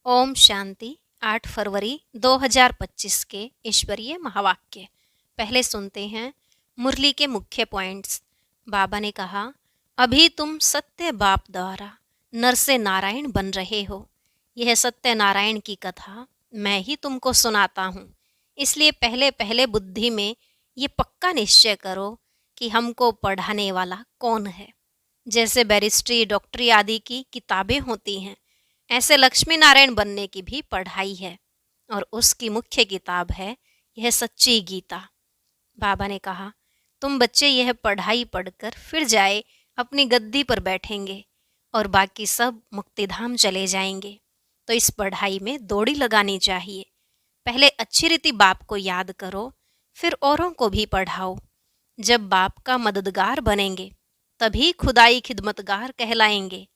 ओम शांति। 8 फरवरी 2025 के ईश्वरीय महावाक्य। पहले सुनते हैं मुरली के मुख्य पॉइंट्स। बाबा ने कहा, अभी तुम सत्य बाप द्वारा नर से नारायण बन रहे हो। यह सत्य नारायण की कथा मैं ही तुमको सुनाता हूँ। इसलिए पहले पहले बुद्धि में ये पक्का निश्चय करो कि हमको पढ़ाने वाला कौन है। जैसे बैरिस्ट्री, डॉक्टरी आदि की किताबें होती हैं, ऐसे लक्ष्मी नारायण बनने की भी पढ़ाई है और उसकी मुख्य किताब है यह सच्ची गीता। बाबा ने कहा, तुम बच्चे यह पढ़ाई पढ़कर फिर जाए अपनी गद्दी पर बैठेंगे और बाकी सब मुक्तिधाम चले जाएंगे। तो इस पढ़ाई में दौड़ी लगानी चाहिए। पहले अच्छी रीति बाप को याद करो, फिर औरों को भी पढ़ाओ। जब बाप का मददगार बनेंगे तभी खुदाई खिदमतगार कहलाएंगे।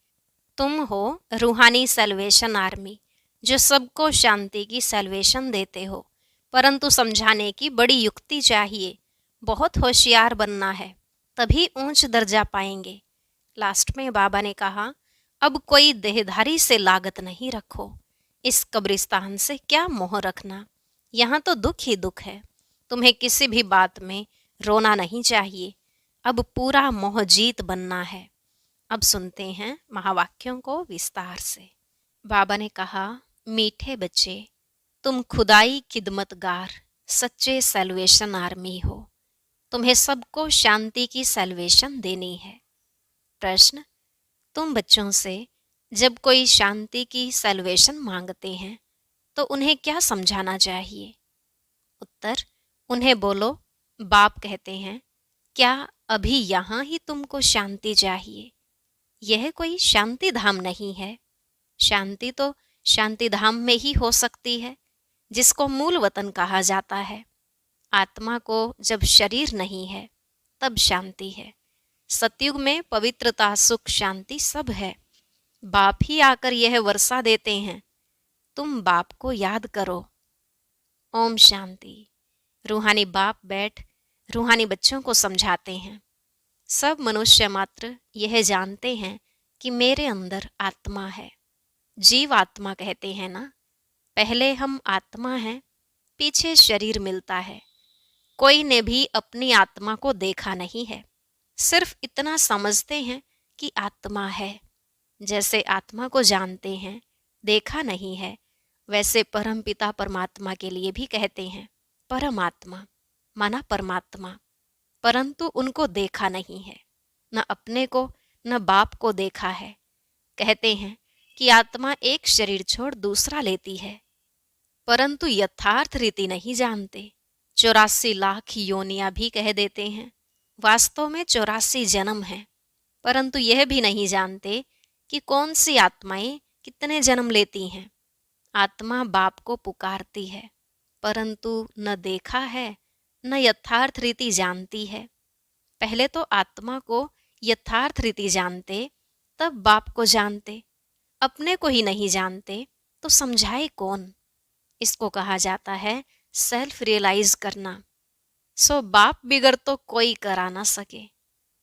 तुम हो रूहानी सैल्वेशन आर्मी, जो सबको शांति की सैल्वेशन देते हो। परंतु समझाने की बड़ी युक्ति चाहिए। बहुत होशियार बनना है, तभी ऊंच दर्जा पाएंगे। लास्ट में बाबा ने कहा, अब कोई देहधारी से लागत नहीं रखो। इस कब्रिस्तान से क्या मोह रखना, यहाँ तो दुख ही दुख है। तुम्हें किसी भी बात में रोना नहीं चाहिए। अब पूरा मोह जीत बनना है। अब सुनते हैं महावाक्यों को विस्तार से। बाबा ने कहा, मीठे बच्चे, तुम खुदाई खिदमतगार सच्चे सैल्वेशन आर्मी हो। तुम्हें सबको शांति की सैल्वेशन देनी है। प्रश्न, तुम बच्चों से जब कोई शांति की सैल्वेशन मांगते हैं तो उन्हें क्या समझाना चाहिए? उत्तर, उन्हें बोलो, बाप कहते हैं, क्या अभी यहाँ ही तुमको शांति चाहिए? यह कोई शांति धाम नहीं है। शांति तो शांति धाम में ही हो सकती है, जिसको मूल वतन कहा जाता है। आत्मा को जब शरीर नहीं है तब शांति है। सतयुग में पवित्रता, सुख, शांति सब है। बाप ही आकर यह वर्षा देते हैं। तुम बाप को याद करो। ओम शांति। रूहानी बाप बैठ रूहानी बच्चों को समझाते हैं। सब मनुष्य मात्र यह जानते हैं कि मेरे अंदर आत्मा है। जीव आत्मा कहते हैं ना। पहले हम आत्मा हैं, पीछे शरीर मिलता है। कोई ने भी अपनी आत्मा को देखा नहीं है, सिर्फ इतना समझते हैं कि आत्मा है। जैसे आत्मा को जानते हैं, देखा नहीं है, वैसे परम पिता परमात्मा के लिए भी कहते हैं परमात्मा, माना परमात्मा। परंतु उनको देखा नहीं है, न अपने को न बाप को देखा है। कहते हैं कि आत्मा एक शरीर छोड़ दूसरा लेती है, परंतु यथार्थ रीति नहीं जानते। 84 लाख योनियां भी कह देते हैं। वास्तव में 84 जन्म हैं, परंतु यह भी नहीं जानते कि कौन सी आत्माएं कितने जन्म लेती हैं। आत्मा बाप को पुकारती है, परंतु न देखा है न यथार्थ रीति जानती है। पहले तो आत्मा को यथार्थ रीति जानते, तब बाप को जानते। अपने को ही नहीं जानते तो समझाए कौन? इसको कहा जाता है सेल्फ रियलाइज करना। सो बाप बिगर तो कोई करा ना सके।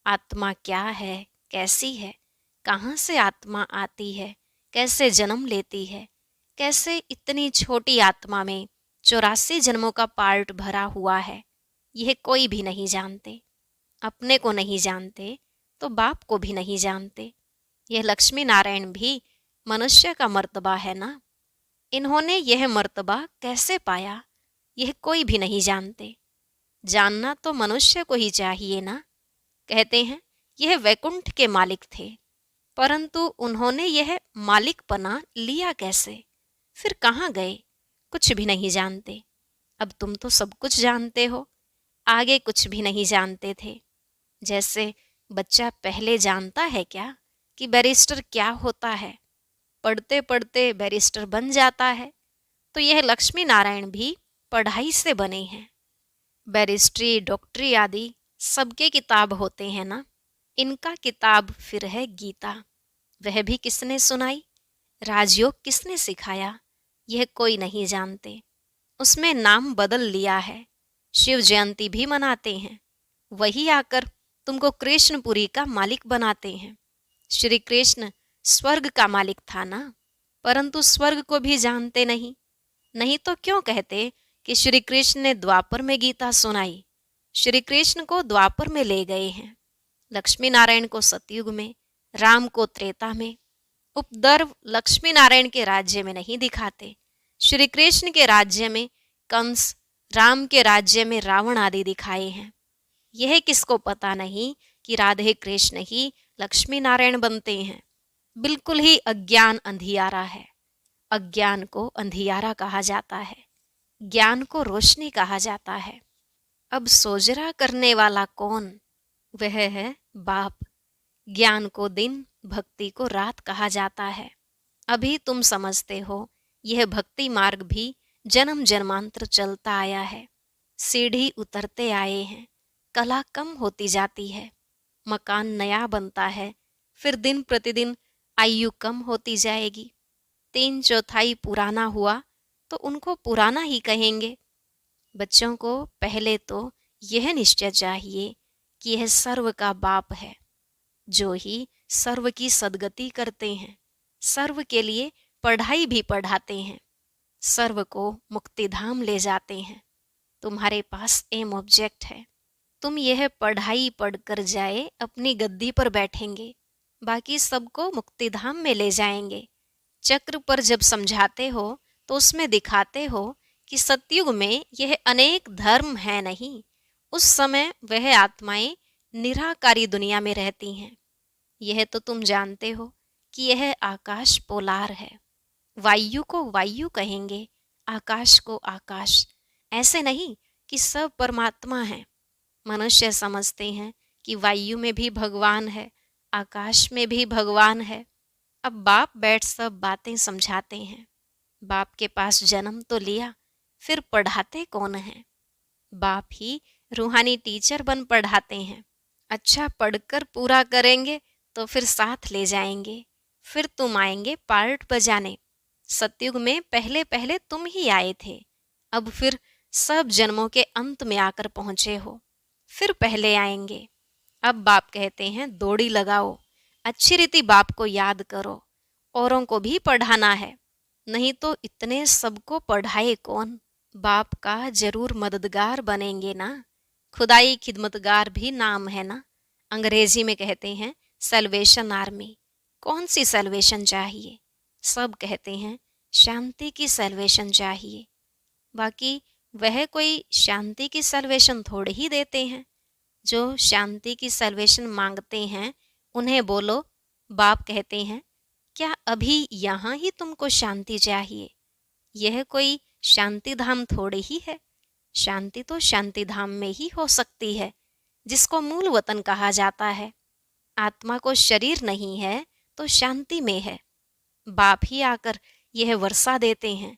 आत्मा क्या है, कैसी है, कहाँ से आत्मा आती है, कैसे जन्म लेती है, कैसे इतनी छोटी आत्मा में 84 जन्मों का पार्ट भरा हुआ है, यह कोई भी नहीं जानते। अपने को नहीं जानते तो बाप को भी नहीं जानते। यह लक्ष्मी नारायण भी मनुष्य का मर्तबा है ना। इन्होंने यह मर्तबा कैसे पाया, यह कोई भी नहीं जानते। जानना तो मनुष्य को ही चाहिए ना। कहते हैं यह वैकुंठ के मालिक थे, परंतु उन्होंने यह मालिकपना लिया कैसे, फिर कहाँ गए, कुछ भी नहीं जानते। अब तुम तो सब कुछ जानते हो, आगे कुछ भी नहीं जानते थे। जैसे बच्चा पहले जानता है क्या कि बैरिस्टर क्या होता है, पढ़ते पढ़ते बैरिस्टर बन जाता है। तो यह लक्ष्मी नारायण भी पढ़ाई से बने हैं। बैरिस्ट्री, डॉक्टरी आदि सबके किताब होते हैं ना। इनका किताब फिर है गीता। वह भी किसने सुनाई, राजयोग किसने सिखाया, यह कोई नहीं जानते। उसमें नाम बदल लिया है, शिव जयंती भी मनाते हैं। वही आकर तुमको कृष्णपुरी का मालिक बनाते हैं। श्री कृष्ण स्वर्ग का मालिक था ना। परंतु स्वर्ग को भी जानते नहीं। नहीं तो क्यों कहते कि श्री कृष्ण ने द्वापर में गीता सुनाई। श्री कृष्ण को द्वापर में ले गए हैं, लक्ष्मी नारायण को सतयुग में, राम को त्रेता में। उपद्रव लक्ष्मी नारायण के राज्य में नहीं दिखाते, श्री कृष्ण के राज्य में कंस, राम के राज्य में रावण आदि दिखाए हैं। यह किसको पता नहीं कि राधे कृष्ण ही लक्ष्मी नारायण बनते हैं। बिल्कुल ही अज्ञान अंधियारा है। अज्ञान को अंधियारा कहा जाता है, ज्ञान को रोशनी कहा जाता है। अब सोजरा करने वाला कौन? वह है बाप। ज्ञान को दिन, भक्ति को रात कहा जाता है। अभी तुम समझते हो, यह भक्ति मार्ग भी जन्म जन्मांतर चलता आया है। सीढ़ी उतरते आए हैं, कला कम होती जाती है, मकान नया बनता है, फिर दिन प्रतिदिन आयु कम होती जाएगी। 3/4 पुराना हुआ तो उनको पुराना ही कहेंगे। बच्चों को पहले तो यह निश्चय चाहिए कि यह सर्व का बाप है, जो ही सर्व की सद्गति करते हैं, सर्व के लिए पढ़ाई भी पढ़ाते हैं, सर्व को मुक्तिधाम ले जाते हैं। तुम्हारे पास एम ऑब्जेक्ट है। तुम यह पढ़ाई पढ़कर जाए अपनी गद्दी पर बैठेंगे, बाकी सबको मुक्तिधाम में ले जाएंगे। चक्र पर जब समझाते हो तो उसमें दिखाते हो कि सतयुग में यह अनेक धर्म है नहीं। उस समय वह आत्माएं निराकारी दुनिया में रहती हैं। यह तो तुम जानते हो कि यह आकाश पोलार है। वायु को वायु कहेंगे, आकाश को आकाश। ऐसे नहीं कि सब परमात्मा है। मनुष्य समझते हैं कि वायु में भी भगवान है, आकाश में भी भगवान है। अब बाप बैठ सब बातें समझाते हैं। बाप के पास जन्म तो लिया, फिर पढ़ाते कौन है? बाप ही रूहानी टीचर बन पढ़ाते हैं। अच्छा पढ़कर पूरा करेंगे तो फिर साथ ले जाएंगे, फिर तुम आएंगे पार्ट बजाने। सतयुग में पहले पहले तुम ही आए थे, अब फिर सब जन्मों के अंत में आकर पहुंचे हो, फिर पहले आएंगे। अब बाप कहते हैं दौड़ी लगाओ, अच्छी रीति बाप को याद करो, औरों को भी पढ़ाना है, नहीं तो इतने सबको पढ़ाए कौन? बाप का जरूर मददगार बनेंगे ना। खुदाई खिदमतगार भी नाम है ना। अंग्रेजी में कहते हैं सैल्वेशन आर्मी। कौन सी सैल्वेशन चाहिए? सब कहते हैं शांति की सैल्वेशन चाहिए। बाकी वह कोई शांति की सैल्वेशन थोड़े ही देते हैं। जो शांति की सैल्वेशन मांगते हैं उन्हें बोलो, बाप कहते हैं क्या अभी यहाँ ही तुमको शांति चाहिए? यह कोई शांति धाम थोड़े ही है। शांति तो शांति धाम में ही हो सकती है, जिसको मूल वतन कहा जाता है। आत्मा को शरीर नहीं है तो शांति में है। बाप ही आकर यह वर्षा देते हैं।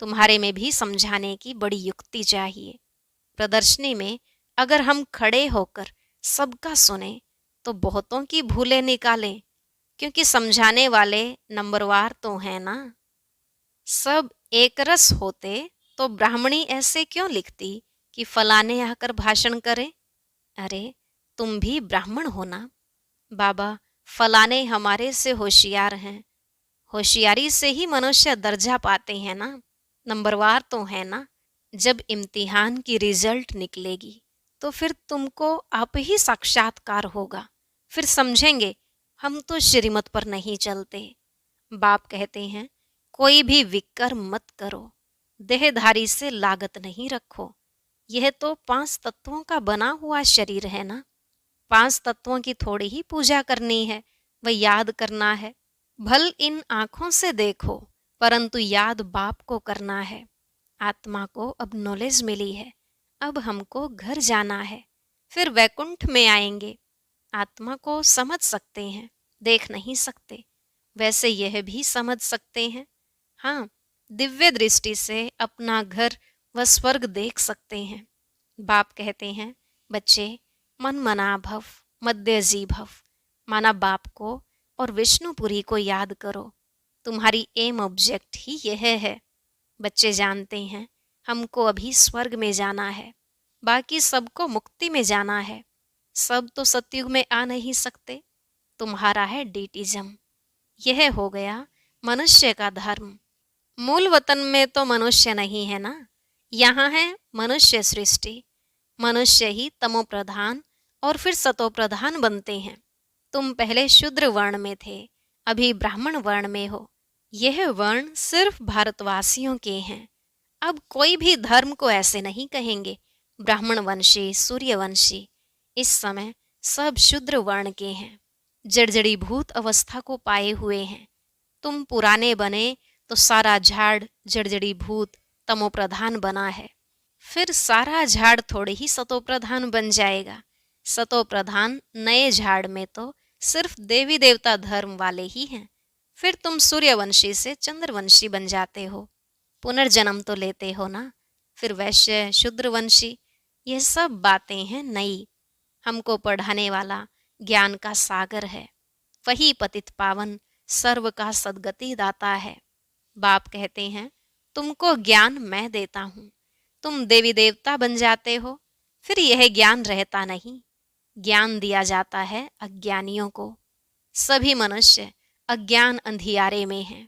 तुम्हारे में भी समझाने की बड़ी युक्ति चाहिए। प्रदर्शनी में अगर हम खड़े होकर सबका सुने तो बहुतों की भूलें निकालें, क्योंकि समझाने वाले नंबरवार तो हैं ना। सब एक रस होते तो ब्राह्मणी ऐसे क्यों लिखती कि फलाने आकर भाषण करें? अरे तुम भी ब्राह्मण हो ना। बाबा फलाने हमारे से होशियार हैं। होशियारी से ही मनुष्य दर्जा पाते हैं ना, नंबरवार तो है ना। जब इम्तिहान की रिजल्ट निकलेगी तो फिर तुमको आप ही साक्षात्कार होगा, फिर समझेंगे हम तो श्रीमत पर नहीं चलते। बाप कहते हैं कोई भी विकर्म मत करो, देहधारी से लागत नहीं रखो। यह तो 5 तत्वों का बना हुआ शरीर है ना। 5 तत्वों की थोड़ी ही पूजा करनी है, वह याद करना है। भल इन आंखों से देखो, परंतु याद बाप को करना है। आत्मा को अब नॉलेज मिली है, अब हमको घर जाना है, फिर वैकुंठ में आएंगे। आत्मा को समझ सकते हैं, देख नहीं सकते। वैसे यह भी समझ सकते हैं, हाँ, दिव्य दृष्टि से अपना घर व स्वर्ग देख सकते हैं। बाप कहते हैं बच्चे मन मना भव मध्यजी भव, माना बाप को और विष्णुपुरी को याद करो। तुम्हारी एम ऑब्जेक्ट ही यह है। बच्चे जानते हैं हमको अभी स्वर्ग में जाना है, बाकी सबको मुक्ति में जाना है। सब तो सतयुग में आ नहीं सकते। तुम्हारा है डीटिज्म। यह हो गया मनुष्य का धर्म। मूल वतन में तो मनुष्य नहीं है ना, यहाँ है मनुष्य सृष्टि। मनुष्य ही तमो प्रधान और फिर सतो प्रधान बनते हैं। तुम पहले शूद्र वर्ण में थे, अभी ब्राह्मण वर्ण में हो। यह वर्ण सिर्फ भारतवासियों के हैं। अब कोई भी धर्म को ऐसे नहीं कहेंगे ब्राह्मण वंशी सूर्यवंशी। इस समय सब शूद्र वर्ण के हैं, जड़जड़ी भूत अवस्था को पाए हुए हैं। तुम पुराने बने तो सारा झाड़ जड़जड़ी भूत तमो प्रधान बना है, फिर सारा झाड़ थोड़े ही सतो प्रधान बन जाएगा। सतो प्रधान नए झाड़ में तो सिर्फ देवी देवता धर्म वाले ही हैं। फिर तुम सूर्यवंशी से चंद्रवंशी बन जाते हो, पुनर्जन्म तो लेते हो ना। फिर वैश्य शूद्रवंशी, ये सब बातें हैं नई। हमको पढ़ाने वाला ज्ञान का सागर है, वही पतित पावन सर्व का सद्गति दाता है। बाप कहते हैं तुमको ज्ञान मैं देता हूँ, तुम देवी देवता बन जाते हो, फिर यह ज्ञान रहता नहीं। ज्ञान दिया जाता है अज्ञानियों को। सभी मनुष्य अज्ञान अंधियारे में हैं,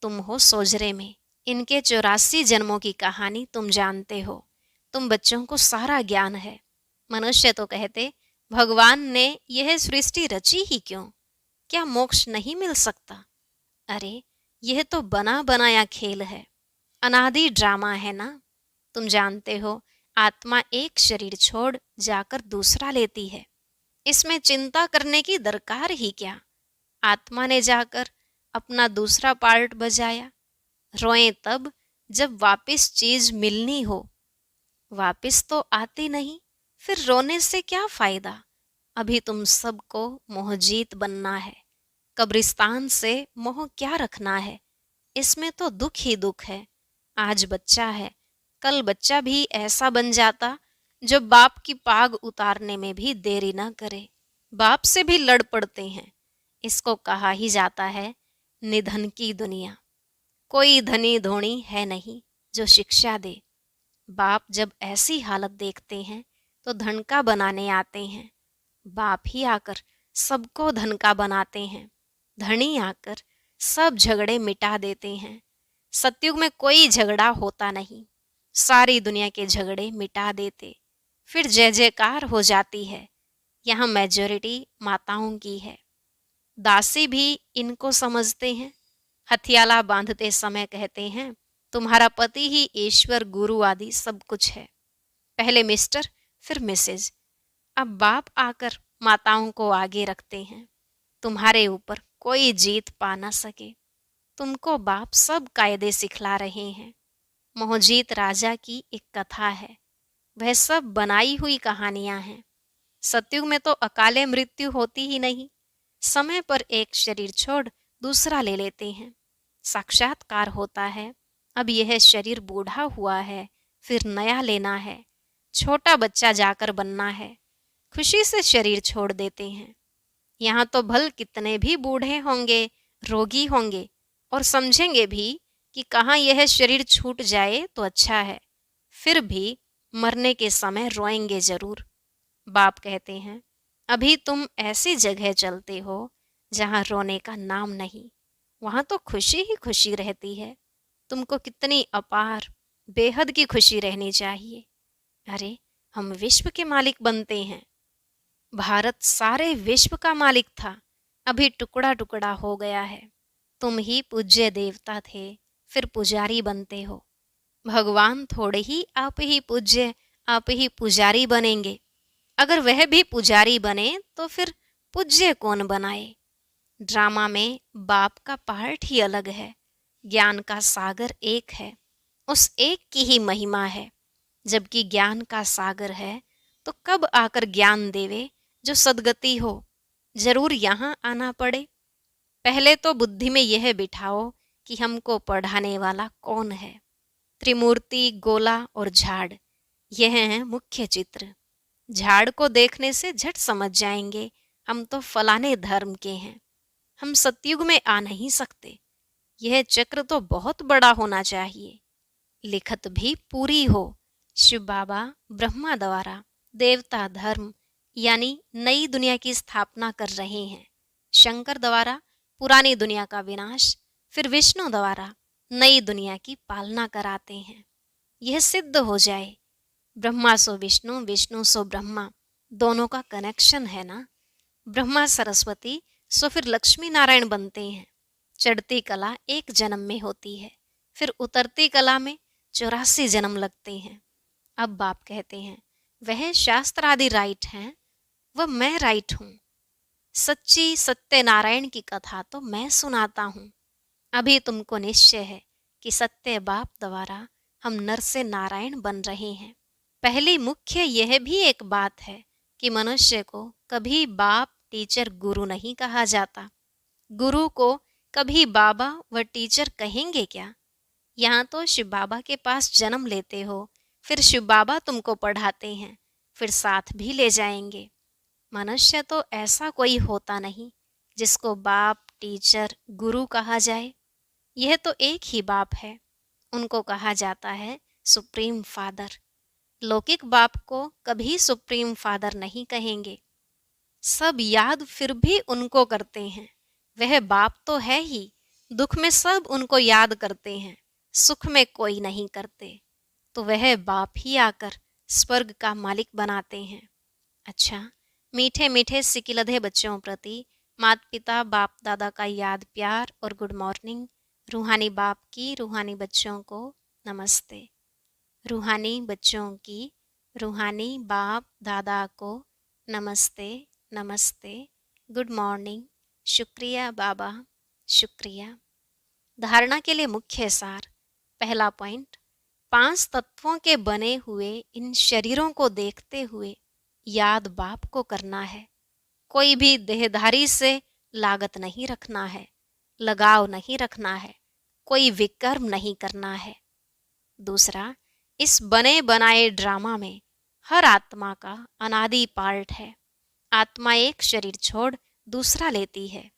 तुम हो सोजरे में। इनके 84 जन्मों की कहानी तुम जानते हो। तुम बच्चों को सारा ज्ञान है। मनुष्य तो कहते भगवान ने यह सृष्टि रची ही क्यों, क्या मोक्ष नहीं मिल सकता। अरे यह तो बना बनाया खेल है, अनादि ड्रामा है ना। तुम जानते हो आत्मा एक शरीर छोड़ जाकर दूसरा लेती है, इसमें चिंता करने की दरकार ही क्या। आत्मा ने जाकर अपना दूसरा पार्ट बजाया। रोएं तब जब वापस चीज मिलनी हो, वापस तो आती नहीं, फिर रोने से क्या फायदा। अभी तुम सबको मोहजीत बनना है, कब्रिस्तान से मोह क्या रखना है। इसमें तो दुख ही दुख है। आज बच्चा है, कल बच्चा भी ऐसा बन जाता जो बाप की पाग उतारने में भी देरी ना करे। बाप से भी लड़ पड़ते हैं। इसको कहा ही जाता है निधन की दुनिया। कोई धनी धोनी है नहीं जो शिक्षा दे। बाप जब ऐसी हालत देखते हैं तो धन का बनाने आते हैं। बाप ही आकर सबको धन का बनाते हैं। धनी आकर सब झगड़े मिटा देते हैं। सतयुग में कोई झगड़ा होता नहीं, सारी दुनिया के झगड़े मिटा देते, फिर जय जयकार हो जाती है। यहाँ मेजॉरिटी माताओं की है। दासी भी इनको समझते हैं। हथियाला बांधते समय कहते हैं तुम्हारा पति ही ईश्वर गुरु आदि सब कुछ है। पहले मिस्टर फिर मिसेज। अब बाप आकर माताओं को आगे रखते हैं। तुम्हारे ऊपर कोई जीत पा ना सके। तुमको बाप सब कायदे सिखला रहे हैं। मोहजीत राजा की एक कथा है, वह सब बनाई हुई कहानियां हैं। सतयुग में तो अकाले मृत्यु होती ही नहीं, समय पर एक शरीर छोड़ दूसरा ले लेते हैं। साक्षात्कार होता है। अब यह शरीर बूढ़ा हुआ है, फिर नया लेना है। छोटा बच्चा जाकर बनना है, खुशी से शरीर छोड़ देते हैं। यहाँ तो भल कितने भी बूढ़े होंगे, रोगी होंगे और समझेंगे भी कि कहाँ यह शरीर छूट जाए तो अच्छा है, फिर भी मरने के समय रोएंगे जरूर। बाप कहते हैं अभी तुम ऐसी जगह चलते हो जहाँ रोने का नाम नहीं, वहाँ तो खुशी ही खुशी रहती है। तुमको कितनी अपार बेहद की खुशी रहनी चाहिए। अरे हम विश्व के मालिक बनते हैं। भारत सारे विश्व का मालिक था, अभी टुकड़ा टुकड़ा हो गया है। तुम ही पूज्य देवता थे, फिर पुजारी बनते हो। भगवान थोड़े ही आप ही पूज्य आप ही पुजारी बनेंगे। अगर वह भी पुजारी बने तो फिर पूज्य कौन बनाए। ड्रामा में बाप का पार्ट ही अलग है। ज्ञान का सागर एक है, उस एक की ही महिमा है। जबकि ज्ञान का सागर है तो कब आकर ज्ञान देवे जो सदगति हो। जरूर यहाँ आना पड़े। पहले तो बुद्धि में यह बिठाओ कि हमको पढ़ाने वाला कौन है। त्रिमूर्ति, गोला और झाड़, यह है मुख्य चित्र। झाड़ को देखने से झट समझ जाएंगे हम तो फलाने धर्म के हैं। हम सतयुग में आ नहीं सकते। यह चक्र तो बहुत बड़ा होना चाहिए, लिखत भी पूरी हो। शिव बाबा ब्रह्मा द्वारा देवता धर्म यानी नई दुनिया की स्थापना कर रहे हैं। शंकर द्वारा पुरानी दुनिया का विनाश, फिर विष्णु द्वारा नई दुनिया की पालना कराते हैं। यह सिद्ध हो जाए ब्रह्मा सो विष्णु, विष्णु सो ब्रह्मा, दोनों का कनेक्शन है ना। ब्रह्मा सरस्वती सो फिर लक्ष्मी नारायण बनते हैं। चढ़ती कला एक जन्म में होती है, फिर उतरती कला में 84 जन्म लगते हैं। अब बाप कहते हैं वह शास्त्र आदि राइट हैं, वह मैं राइट हूँ। सच्ची सत्यनारायण की कथा तो मैं सुनाता हूँ। अभी तुमको निश्चय है कि सत्य बाप द्वारा हम नर से नारायण बन रहे हैं। पहली मुख्य यह भी एक बात है कि मनुष्य को कभी बाप, टीचर, गुरु नहीं कहा जाता। गुरु को कभी बाबा व टीचर कहेंगे क्या? यहाँ तो शिव बाबा के पास जन्म लेते हो, फिर शिव बाबा तुमको पढ़ाते हैं, फिर साथ भी ले जाएंगे। मनुष्य तो ऐसा कोई होता नहीं जिसको बाप, टीचर, गुरु कहा जाए। यह तो एक ही बाप है, उनको कहा जाता है सुप्रीम फादर। लौकिक बाप को कभी सुप्रीम फादर नहीं कहेंगे। सब याद फिर भी उनको करते हैं, वह बाप तो है ही। दुख में सब उनको याद करते हैं, सुख में कोई नहीं करते, तो वह बाप ही आकर स्वर्ग का मालिक बनाते हैं। अच्छा, मीठे मीठे सिकिलधे बच्चों प्रति माता पिता, बाप दादा का याद, प्यार और गुड मॉर्निंग। रूहानी बाप की रूहानी बच्चों को नमस्ते। रूहानी बच्चों की रूहानी बाप दादा को नमस्ते नमस्ते, गुड मॉर्निंग, शुक्रिया बाबा, शुक्रिया। धारणा के लिए मुख्य सार। पहला पॉइंट, 5 तत्वों के बने हुए इन शरीरों को देखते हुए याद बाप को करना है। कोई भी देहधारी से लागत नहीं रखना है, लगाव नहीं रखना है, कोई विकर्म नहीं करना है। दूसरा, इस बने बनाए ड्रामा में हर आत्मा का अनादि पार्ट है। आत्मा एक शरीर छोड़ दूसरा लेती है,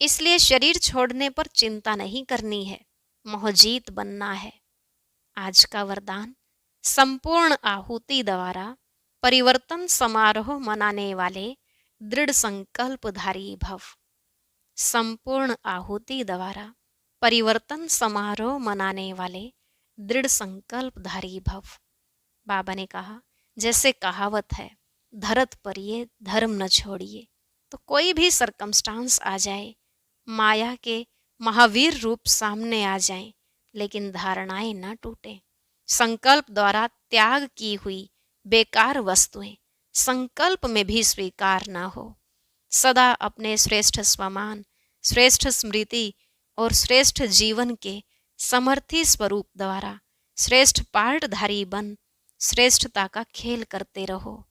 इसलिए शरीर छोड़ने पर चिंता नहीं करनी है, मोहजीत बनना है। आज का वरदान, संपूर्ण आहुति द्वारा परिवर्तन समारोह मनाने वाले दृढ़ संकल्पधारी भव। संपूर्ण आहुति द्वारा परिवर्तन समारोह मनाने वाले दृढ़ संकल्पधारी भव। बाबा ने कहा, जैसे कहावत है, धरत परिये धर्म न छोड़िए। तो कोई भी सरकमस्टांस आ जाए, माया के महावीर रूप सामने आ जाएं, लेकिन धारणाएं न टूटे। संकल्प द्वारा त्याग की हुई बेकार वस्तुएं संकल्प में भी स्वीकार न हो। सदा अपने श्रेष्ठ स्वमान, श्रेष्ठ स्मृति और श्रेष्ठ जीवन के समर्थी स्वरूप द्वारा श्रेष्ठ पार्टधारी बन श्रेष्ठता का खेल करते रहो।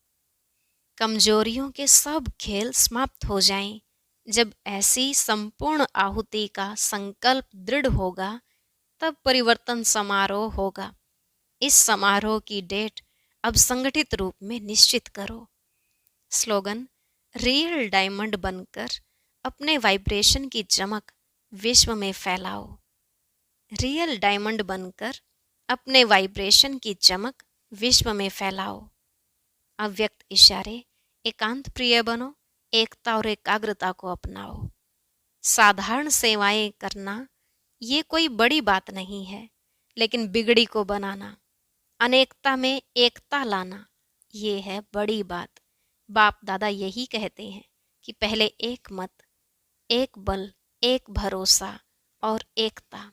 कमजोरियों के सब खेल समाप्त हो जाएं। जब ऐसी संपूर्ण आहुति का संकल्प दृढ़ होगा, तब परिवर्तन समारोह होगा। इस समारोह की डेट अब संगठित रूप में निश्चित करो। स्लोगन, रियल डायमंड बनकर अपने वाइब्रेशन की चमक विश्व में फैलाओ। रियल डायमंड बनकर अपने वाइब्रेशन की चमक विश्व में फैलाओ। अव्यक्त इशारे, एकांत प्रिय बनो, एकता और एकाग्रता को अपनाओ। साधारण सेवाएं करना ये कोई बड़ी बात नहीं है, लेकिन बिगड़ी को बनाना, अनेकता में एकता लाना, ये है बड़ी बात। बाप दादा यही कहते हैं कि पहले एक मत, एक बल, एक भरोसा और एकता,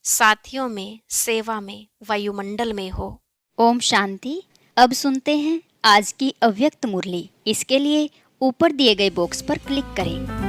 साथियों में, सेवा में, वायुमंडल में हो। ओम शांति। अब सुनते हैं आज की अव्यक्त मुरली। इसके लिए ऊपर दिए गए बॉक्स पर क्लिक करें।